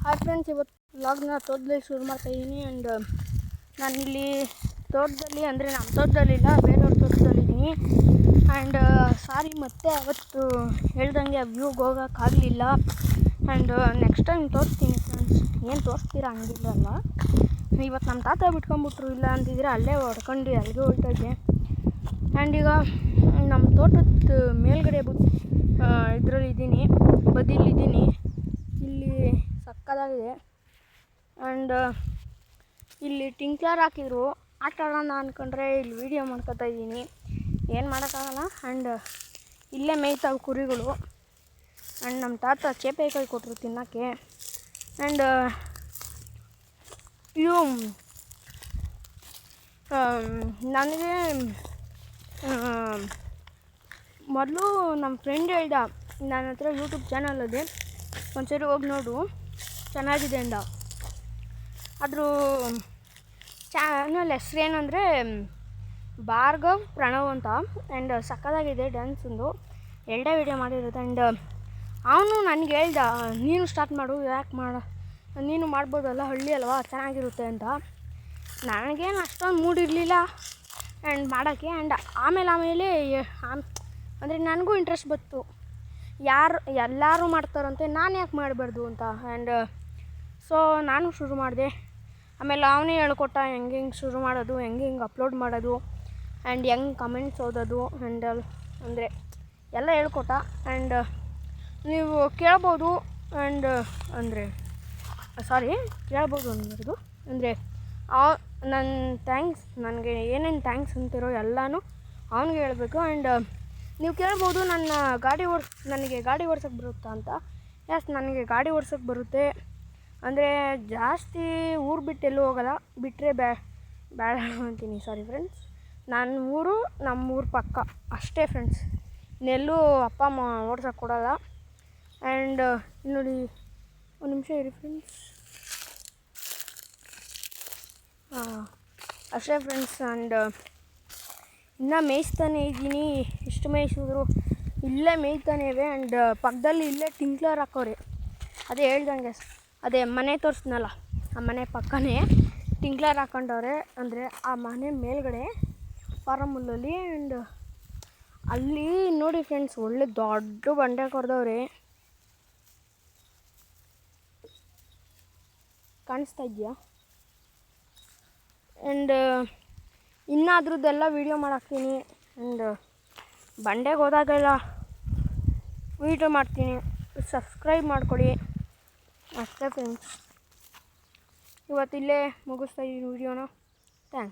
Hi friends, ಇವತ್ತು ವ್ಲಾಗ್ನ ತೋಟದಲ್ಲಿ ಶುರು ಮಾಡ್ತಾಯಿದ್ದೀನಿ. ಆ್ಯಂಡ್ ನಾನಿಲ್ಲಿ ತೋಟದಲ್ಲಿ ಅಂದರೆ ನಮ್ಮ ತೋಟದಲ್ಲಿಲ್ಲ, ಬೇರೆಯವ್ರ ತೋಟದಲ್ಲಿದ್ದೀನಿ. ಆ್ಯಂಡ್ ಸಾರಿ ಮತ್ತೆ ಅವತ್ತು ಹೇಳ್ದಂಗೆ ಆ ವ್ಯೂಗೆ ಹೋಗೋಕ್ಕಾಗಲಿಲ್ಲ. ಆ್ಯಂಡ್ ನೆಕ್ಸ್ಟ್ ಟೈಮ್ ತೋರಿಸ್ತೀನಿ ಫ್ರೆಂಡ್ಸ್. ಏನು ತೋರಿಸ್ತೀರಾ ಹಂಗಿಲ್ಲಲ್ಲ. ಇವತ್ತು ನಮ್ಮ ತಾತ ಬಿಟ್ಕೊಂಡ್ಬಿಟ್ರು, ಇಲ್ಲ ಅಂತಿದ್ರೆ ಅಲ್ಲೇ ಹೊಡ್ಕೊಂಡು ಅಲ್ಲಿಗೆ ಹೊರಟೋದೆ. ಆ್ಯಂಡ್ ಈಗ ನಮ್ಮ ತೋಟದ ಮೇಲ್ಗಡೆ ಇದರಲ್ಲಿದ್ದೀನಿ, ಬದಿಲಿದ್ದೀನಿ. ಇಲ್ಲಿ ಸಕ್ಕದಾಗಿದೆ. ಆ್ಯಂಡ್ ಇಲ್ಲಿ ಟಿಂಕ್ಲರ್ ಹಾಕಿದ್ರು, ಆಟ ಆಡೋಣ ಅಂದ್ಕೊಂಡ್ರೆ ಇಲ್ಲಿ ವೀಡಿಯೋ ಮಾಡ್ಕೊತಾ ಇದ್ದೀನಿ, ಏನು ಮಾಡೋಕ್ಕಾಗಲ್ಲ. ಆ್ಯಂಡ್ ಇಲ್ಲೇ ಮೇಯ್ತಾವೆ ಕುರಿಗಳು. ಆ್ಯಂಡ್ ನಮ್ಮ ತಾತ ಚೇಪೆಕಾಯಿ ಕೊಟ್ಟರು ತಿನ್ನೋಕ್ಕೆ. ಆ್ಯಂಡ್ ಇವು ನನಗೆ ಮೊದಲು ನಮ್ಮ ಫ್ರೆಂಡ್ ಹೇಳ್ದ, ನನ್ನ ಹತ್ರ ಯೂಟ್ಯೂಬ್ ಚಾನಲ್ ಇದೆ, ಒಂದ್ಸರಿ ಹೋಗಿ ನೋಡು ಚೆನ್ನಾಗಿದೆ ಅಂದ. ಅದ್ರ ಚಾನಲ್ ಹೆಸ್ರೇನಂದರೆ ಭಾರ್ಗವ್ ಪ್ರಣವ್ ಅಂತ. ಆ್ಯಂಡ್ ಸಕ್ಕತ್ತಾಗಿದೆ ಡ್ಯಾನ್ಸೊಂದು, ಎರಡೇ ವೀಡಿಯೋ ಮಾಡಿರೋದು. ಆ್ಯಂಡ್ ಅವನು ನನಗೆ ಹೇಳ್ದ, ನೀನು ಸ್ಟಾರ್ಟ್ ಮಾಡು, ಯಾಕೆ ನೀನು ಮಾಡ್ಬೋದಲ್ಲ, ಹಳ್ಳಿ ಅಲ್ವಾ, ಚೆನ್ನಾಗಿರುತ್ತೆ ಅಂತ. ನನಗೇನು ಅಷ್ಟೊಂದು ಮೂಡಿರಲಿಲ್ಲ ಆ್ಯಂಡ್ ಮಾಡೋಕ್ಕೆ. ಆ್ಯಂಡ್ ಆಮೇಲೆ ಅಂದರೆ ನನಗೂ ಇಂಟ್ರೆಸ್ಟ್ ಬಂತು, ಎಲ್ಲರೂ ಮಾಡ್ತಾರಂತೆ, ನಾನು ಯಾಕೆ ಮಾಡಬಾರ್ದು ಅಂತ. ಆ್ಯಂಡ್ ಸೊ ನಾನು ಶುರು ಮಾಡಿದೆ. ಆಮೇಲೆ ಅವನೇ ಹೇಳ್ಕೊಟ್ಟ ಹೆಂಗೆ ಶುರು ಮಾಡೋದು, ಹೆಂಗೆ ಅಪ್ಲೋಡ್ ಮಾಡೋದು, ಆ್ಯಂಡ್ ಹೆಂಗೆ ಕಮೆಂಟ್ಸ್ ಓದೋದು. ಆ್ಯಂಡ್ ಅಂದರೆ ಎಲ್ಲ ಹೇಳ್ಕೊಟ್ಟ. ಆ್ಯಂಡ್ ನೀವು ಕೇಳ್ಬೋದು. ಆ್ಯಂಡ್ ಅಂದರೆ ಕೇಳ್ಬೋದು ಅನ್ನೋದು ಅಂದರೆ ನನ್ನ ಥ್ಯಾಂಕ್ಸ್, ನನಗೆ ಏನೇನು ಥ್ಯಾಂಕ್ಸ್ ಅಂತಿರೋ ಎಲ್ಲನೂ ಅವನಿಗೆ ಹೇಳಬೇಕು. ಆ್ಯಂಡ್ ನೀವು ಕೇಳ್ಬೋದು, ನನಗೆ ಗಾಡಿ ಓಡ್ಸೋಕ್ಕೆ ಬರುತ್ತಾ ಅಂತ. ಎಸ್, ನನಗೆ ಗಾಡಿ ಓಡ್ಸೋಕ್ಕೆ ಬರುತ್ತೆ. ಅಂದರೆ ಜಾಸ್ತಿ ಊರು ಬಿಟ್ಟು ಎಲ್ಲೂ ಹೋಗೋಲ್ಲ, ಬಿಟ್ಟರೆ ಬೇಡ ಅಂತೀನಿ, ಸಾರಿ ಫ್ರೆಂಡ್ಸ್. ನಮ್ಮೂರು ಪಕ್ಕ ಅಷ್ಟೇ ಫ್ರೆಂಡ್ಸ್, ಇನ್ನೆಲ್ಲೂ ಅಪ್ಪ ಅಮ್ಮ ಓಡ್ಸೋಕ್ಕೆ ಕೊಡೋಲ್ಲ. ಆ್ಯಂಡ್ ನೋಡಿ, ಒಂದು ನಿಮಿಷ ಇರಿ ಫ್ರೆಂಡ್ಸ್. ಅಷ್ಟೇ ಫ್ರೆಂಡ್ಸ್. ಆ್ಯಂಡ್ ಇನ್ನೂ ಮೇಯಿಸ್ತಾನೆ ಇದ್ದೀನಿ, ಎಷ್ಟು ಮೇಯಿಸಿದ್ರು ಇಲ್ಲೇ ಮೇಯ್ತಾನೆ ಇವೆ. ಆ್ಯಂಡ್ ಪಕ್ಕದಲ್ಲಿ ಇಲ್ಲೇ ಟಿಂಕ್ಲರ್ ಹಾಕೋರೆ, ಅದೇ ಹೇಳ್ದಂಗೆ, ಅದೇ ಮನೆ ತೋರಿಸ್ನಲ್ಲ, ಆ ಮನೆ ಪಕ್ಕನೇ ಟಿಂಕ್ಲರ್ ಹಾಕೊಂಡವ್ರೆ. ಅಂದರೆ ಆ ಮನೆ ಮೇಲ್ಗಡೆ ಫಾರಮುಲ್ಲಲ್ಲಿ. ಆ್ಯಂಡ್ ಅಲ್ಲಿ ನೋಡಿ ಫ್ರೆಂಡ್ಸ್, ಒಳ್ಳೆ ದೊಡ್ಡ ಬಂಡೆ ಕೊರೆದವ್ರೆ, ಕಾಣಿಸ್ತಾ ಇದೆಯಾ? ಆ್ಯಂಡ್ ಇನ್ನೂ ಅದ್ರದ್ದೆಲ್ಲ ವೀಡಿಯೋ ಮಾಡಾಕ್ತೀನಿ. ಆ್ಯಂಡ್ ಬಂಡೆಗೆ ಹೋದಾಗೆಲ್ಲ ವೀಡಿಯೋ ಮಾಡ್ತೀನಿ, ಸಬ್ಸ್ಕ್ರೈಬ್ ಮಾಡ್ಕೊಳ್ಳಿ. ಅಷ್ಟೇ ಫ್ರೆಂಡ್ಸ್, ಇವತ್ತಿಲ್ಲೇ ಮುಗಿಸ್ತಾ ಇದ್ದೀನಿ ವೀಡಿಯೋನ.